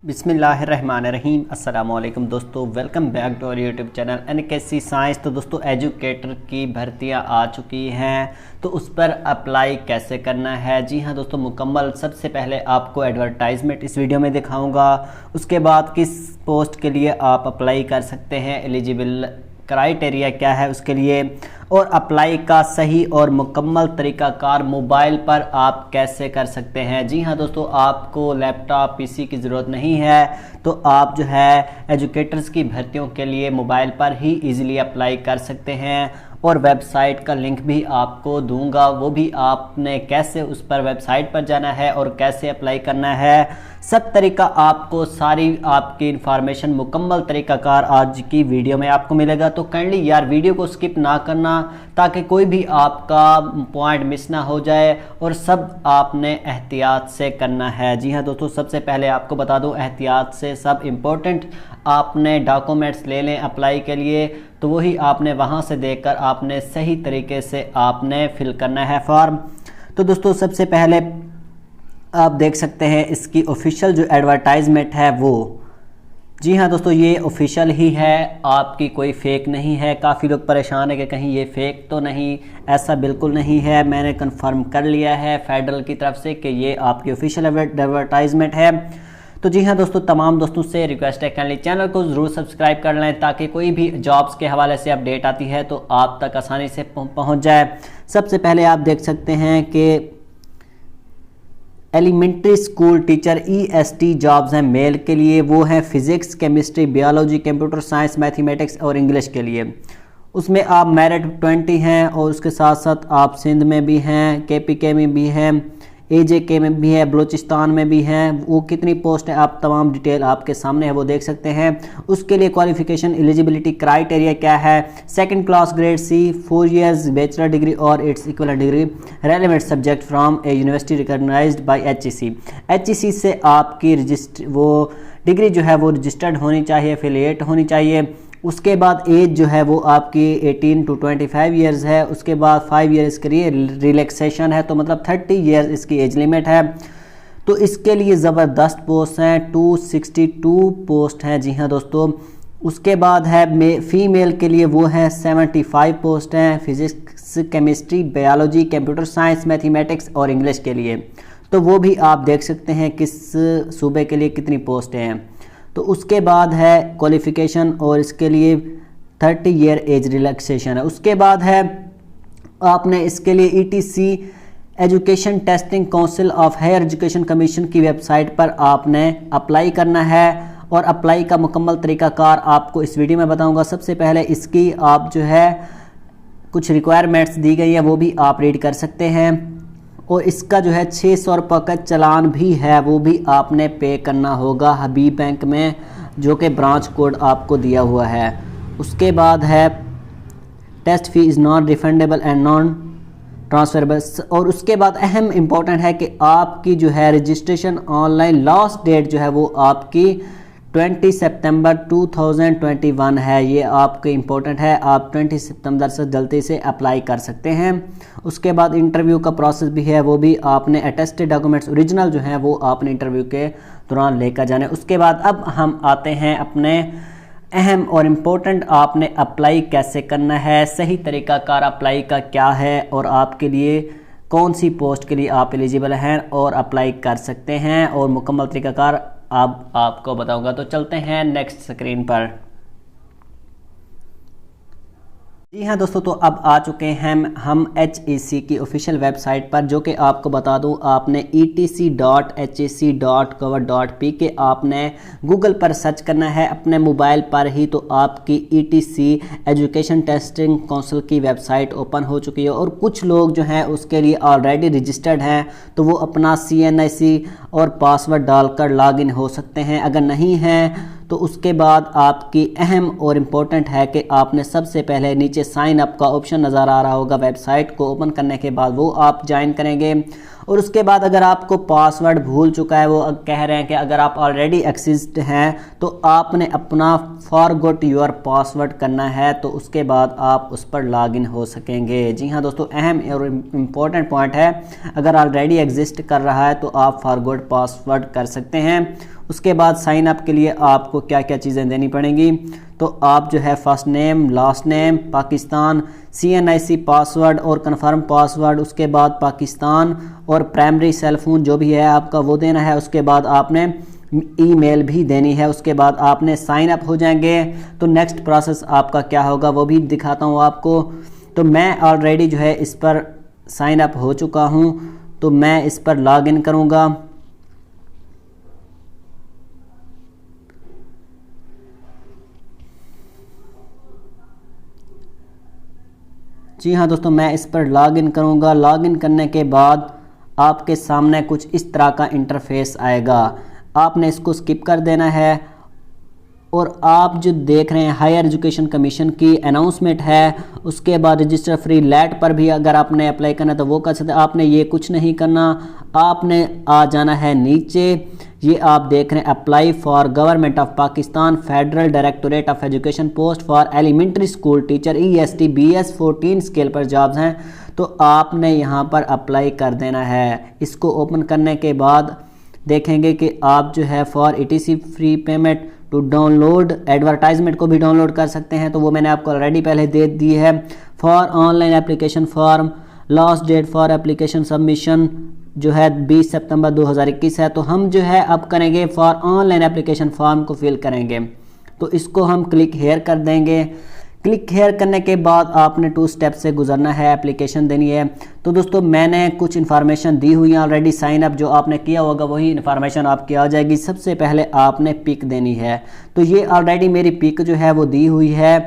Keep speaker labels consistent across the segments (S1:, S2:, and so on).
S1: बिस्मिल्लाहिर्रहमानिर्रहीम। अस्सलाम वालेकुम दोस्तों, welcome back to our YouTube channel NKC science. तो दोस्तों एजुकेटर की भर्तियां आ चुकी हैं, तो उस पर अप्लाई कैसे करना है। जी हाँ दोस्तों, मुकम्मल सबसे पहले आपको एडवर्टाइजमेंट इस वीडियो में दिखाऊंगा। उसके बाद किस पोस्ट के लिए आप अप्लाई कर सकते हैं, एलिजिबल क्राइटेरिया क्या है उसके लिए, और अप्लाई का सही और मुकम्मल तरीक़ाकार मोबाइल पर आप कैसे कर सकते हैं। जी हाँ दोस्तों, आपको लैपटॉप पीसी की ज़रूरत नहीं है, तो आप जो है एजुकेटर्स की भर्तियों के लिए मोबाइल पर ही इजीली अप्लाई कर सकते हैं। और वेबसाइट का लिंक भी आपको दूंगा, वो भी आपने कैसे उस पर वेबसाइट पर जाना है और कैसे अप्लाई करना है, सब तरीका आपको, सारी आपकी इन्फॉर्मेशन मुकम्मल तरीक़ाकार आज की वीडियो में आपको मिलेगा। तो काइंडली यार वीडियो को स्किप ना करना, ताकि कोई भी आपका पॉइंट मिस ना हो जाए, और सब आपने एहतियात से करना है। जी हाँ दोस्तों, सबसे पहले आपको बता दूं, एहतियात से सब इम्पोर्टेंट आपने डॉक्यूमेंट्स ले लें अप्लाई के लिए, तो वही आपने वहाँ से देखकर आपने सही तरीके से आपने फिल करना है फॉर्म। तो दोस्तों सबसे पहले आप देख सकते हैं इसकी ऑफिशियल जो एडवर्टाइजमेंट है वो। जी हाँ दोस्तों, ये ऑफिशियल ही है, आपकी कोई फेक नहीं है। काफ़ी लोग परेशान है कि कहीं ये फेक तो नहीं, ऐसा बिल्कुल नहीं है। मैंने कंफर्म कर लिया है फेडरल की तरफ से कि ये आपकी ऑफिशियल एडवर्टाइजमेंट है। तो जी हाँ दोस्तों, तमाम दोस्तों से रिक्वेस्ट है कि चैनल को ज़रूर सब्सक्राइब कर लें, ताकि कोई भी जॉब्स के हवाले से अपडेट आती है तो आप तक आसानी से पहुंच जाए। सबसे पहले आप देख सकते हैं कि elementary school teacher EST jobs हैं मेल के लिए, वो है physics, chemistry, biology, computer science, mathematics और इंग्लिश के लिए। उसमें आप मेरिट 20 हैं, और उसके साथ साथ आप सिंध में भी हैं, KPK में भी हैं, AJK में भी है, बलूचिस्तान में भी हैं। वो कितनी पोस्ट है आप तमाम डिटेल आपके सामने है, वो देख सकते हैं। उसके लिए क्वालिफिकेशन एलिजिबिलिटी क्राइटेरिया क्या है, second class grade C, 4 years bachelor degree और its equivalent degree, relevant subject from a university recognized by HEC से आपकी वो डिग्री जो है वो रजिस्टर्ड होनी चाहिए, एफिलिएट होनी चाहिए। उसके बाद एज जो है वो आपकी 18 to 25 ईयर्स है। उसके बाद 5 ईयर्स के लिए रिलैक्सेशन है, तो मतलब 30 ईयर्स इसकी एज लिमिट है। तो इसके लिए ज़बरदस्त पोस्ट हैं, 262 पोस्ट हैं। जी हाँ दोस्तों, उसके बाद है फीमेल के लिए, वो है 75 पोस्ट हैं, physics, chemistry, biology, computer science, mathematics और इंग्लिश के लिए। तो वो भी आप देख सकते हैं किस सूबे के लिए कितनी पोस्टें हैं। तो उसके बाद है क्वालिफ़िकेशन, और इसके लिए 30 ईयर एज रिलैक्सेशन है। उसके बाद है आपने इसके लिए ETC education testing council of higher education commission की वेबसाइट पर आपने अप्लाई करना है, और अप्लाई का मुकम्मल तरीक़ाकार आपको इस वीडियो में बताऊंगा। सबसे पहले इसकी आप जो है कुछ रिक्वायरमेंट्स दी गई है, वो भी आप रीड कर सकते हैं। और इसका जो है 600 रुपये का चलान भी है, वो भी आपने पे करना होगा हबीब बैंक में, जो कि ब्रांच कोड आपको दिया हुआ है। उसके बाद है test fee is non refundable and non transferable. और उसके बाद अहम इम्पोर्टेंट है कि आपकी जो है रजिस्ट्रेशन ऑनलाइन लास्ट डेट जो है वो आपकी 20 सितंबर 2021 है। ये आपके इम्पोर्टेंट है, आप 20 सितंबर से जल्दी से अप्लाई कर सकते हैं। उसके बाद इंटरव्यू का प्रोसेस भी है, वो भी आपने अटेस्टेड डॉक्यूमेंट्स ओरिजिनल जो हैं वो आपने इंटरव्यू के दौरान लेकर जाने। उसके बाद अब हम आते हैं अपने अहम और इम्पोर्टेंट, आपने अप्लाई कैसे करना है, सही तरीक़ाकार अप्लाई का क्या है, और आपके लिए कौन सी पोस्ट के लिए आप एलिजिबल हैं और अप्लाई कर सकते हैं, और मुकम्मल तरीक़ाकार अब आपको बताऊंगा। तो चलते हैं नेक्स्ट स्क्रीन पर। जी हाँ दोस्तों, तो अब आ चुके हैं हम HEC की ऑफिशियल वेबसाइट पर, जो कि आपको बता दूं, आपने etc.hec.gov.p के आपने गूगल पर सर्च करना है अपने मोबाइल पर ही, तो आपकी ETC एजुकेशन टेस्टिंग काउंसिल की वेबसाइट ओपन हो चुकी है। और कुछ लोग जो हैं उसके लिए ऑलरेडी रजिस्टर्ड हैं, तो वो अपना CNIC और पासवर्ड डालकर लॉगिन हो सकते हैं। अगर नहीं हैं तो उसके बाद आपकी अहम और इम्पोर्टेंट है कि आपने सबसे पहले नीचे साइन अप का ऑप्शन नज़र आ रहा होगा, वेबसाइट को ओपन करने के बाद वो आप ज्वाइन करेंगे। और उसके बाद अगर आपको पासवर्ड भूल चुका है, वो कह रहे हैं कि अगर आप ऑलरेडी एक्सिस्ट हैं तो आपने अपना फॉरगॉट योर पासवर्ड करना है, तो उसके बाद आप उस पर लॉगिन हो सकेंगे। जी हाँ दोस्तों, अहम और इम्पोर्टेंट पॉइंट है, अगर ऑलरेडी एग्जिस्ट कर रहा है तो आप फॉरगॉट पासवर्ड कर सकते हैं। उसके बाद साइन अप के लिए आपको क्या क्या चीज़ें देनी पड़ेंगी, तो आप जो है first name, last name, Pakistan, CNIC password और कन्फर्म पासवर्ड, उसके बाद पाकिस्तान और प्राइमरी सेल फोन जो भी है आपका वो देना है। उसके बाद आपने ईमेल भी देनी है। उसके बाद आपने साइन अप हो जाएंगे। तो नेक्स्ट प्रोसेस आपका क्या होगा वो भी दिखाता हूँ आपको। तो मैं ऑलरेडी जो है इस पर साइन अप हो चुका हूँ, तो मैं इस पर लॉग इन करूँगा। जी हाँ दोस्तों, मैं इस पर लॉगिन करूँगा। लॉगिन करने के बाद आपके सामने कुछ इस तरह का इंटरफेस आएगा, आपने इसको स्किप कर देना है। और आप जो देख रहे हैं हायर एजुकेशन कमीशन की अनाउंसमेंट है, उसके बाद रजिस्टर फ्री लेट पर भी अगर आपने अप्लाई करना है तो वो कर सकते हैं। आपने ये कुछ नहीं करना, आपने आ जाना है नीचे। ये आप देख रहे हैं apply for government of Pakistan federal directorate of education post for elementary school teacher EST BS 14 scale पर जॉब्स हैं, तो आपने यहाँ पर अप्लाई कर देना है। इसको ओपन करने के बाद देखेंगे कि आप जो है for ETC free payment to download advertisement को भी डाउनलोड कर सकते हैं, तो वो मैंने आपको ऑलरेडी पहले दे दी है। For online application form, last date for application submission जो है 20 सितंबर 2021 है। तो हम जो है अब करेंगे फॉर ऑनलाइन एप्लीकेशन फॉर्म को फिल करेंगे, तो इसको हम क्लिक हेयर कर देंगे। क्लिक हेयर करने के बाद आपने 2 स्टेप से गुजरना है, एप्लीकेशन देनी है। तो दोस्तों मैंने कुछ इन्फॉर्मेशन दी हुई है ऑलरेडी, साइन अप जो आपने किया होगा वही इन्फॉर्मेशन आपकी आ जाएगी। सबसे पहले आपने पिक देनी है, तो ये ऑलरेडी मेरी पिक जो है वो दी हुई है।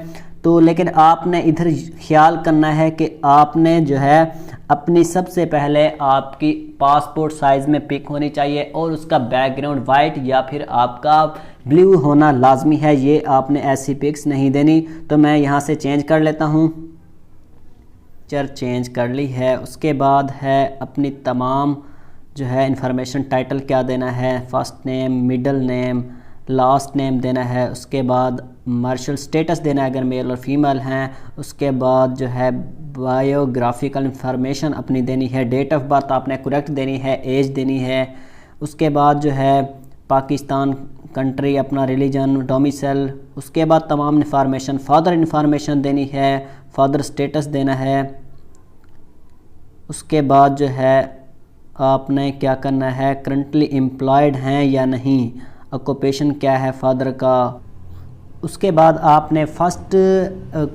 S1: तो लेकिन आपने इधर ख्याल करना है कि आपने जो है अपनी सबसे पहले आपकी पासपोर्ट साइज़ में पिक होनी चाहिए और उसका बैकग्राउंड वाइट या फिर आपका ब्लू होना लाजमी है। ये आपने ऐसी पिक्स नहीं देनी। तो मैं यहाँ से चेंज कर लेता हूँ, चेंज कर ली है। उसके बाद है अपनी तमाम जो है इंफॉर्मेशन, टाइटल क्या देना है, first name, middle name, last name देना है। उसके बाद मार्शल स्टेटस देना है अगर मेल और फीमेल हैं। उसके बाद जो है बायोग्राफिकल इंफॉर्मेशन अपनी देनी है, डेट ऑफ बर्थ आपने करेक्ट देनी है, एज देनी है। उसके बाद जो है पाकिस्तान कंट्री, अपना रिलीजन, डोमिसाइल। उसके बाद तमाम इंफॉर्मेशन, फादर इंफॉर्मेशन देनी है, फादर स्टेटस देना है। उसके बाद जो है आपने क्या करना है, करंटली एम्प्लॉयड हैं या नहीं, ऑक्यूपेशन क्या है फादर का। उसके बाद आपने फर्स्ट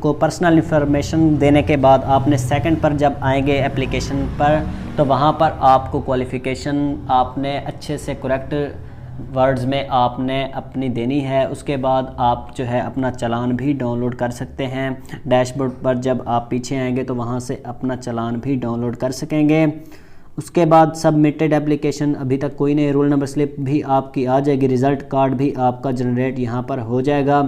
S1: को पर्सनल इंफॉर्मेशन देने के बाद आपने सेकंड पर जब आएंगे एप्लीकेशन पर, तो वहाँ पर आपको क्वालिफ़िकेशन आपने अच्छे से करेक्ट वर्ड्स में आपने अपनी देनी है। उसके बाद आप जो है अपना चालान भी डाउनलोड कर सकते हैं। डैशबोर्ड पर जब आप पीछे आएंगे तो वहाँ से अपना चालान भी डाउनलोड कर सकेंगे। उसके बाद सबमिटेड एप्लीकेशन, अभी तक कोई नहीं, रोल नंबर स्लिप भी आपकी आ जाएगी, रिज़ल्ट कार्ड भी आपका जनरेट यहाँ पर हो जाएगा।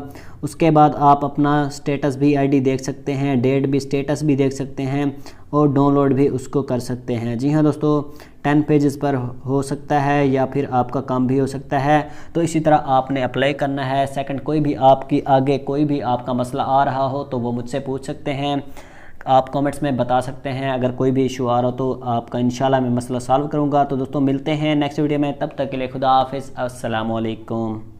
S1: उसके बाद आप अपना स्टेटस भी आईडी देख सकते हैं, डेट भी, स्टेटस भी देख सकते हैं और डाउनलोड भी उसको कर सकते हैं। जी हाँ दोस्तों, 10 पेजेस पर हो सकता है या फिर आपका काम भी हो सकता है। तो इसी तरह आपने अप्लाई करना है। सेकंड, कोई भी आपकी आगे कोई भी आपका मसला आ रहा हो तो वो मुझसे पूछ सकते हैं, आप कमेंट्स में बता सकते हैं। अगर कोई भी इशू आ रहा हो तो आपका इंशाल्लाह मैं मसला सॉल्व करूँगा। तो दोस्तों मिलते हैं नेक्स्ट वीडियो में, तब तक के लिए खुदा हाफिज़, अस्सलाम वालेकुम।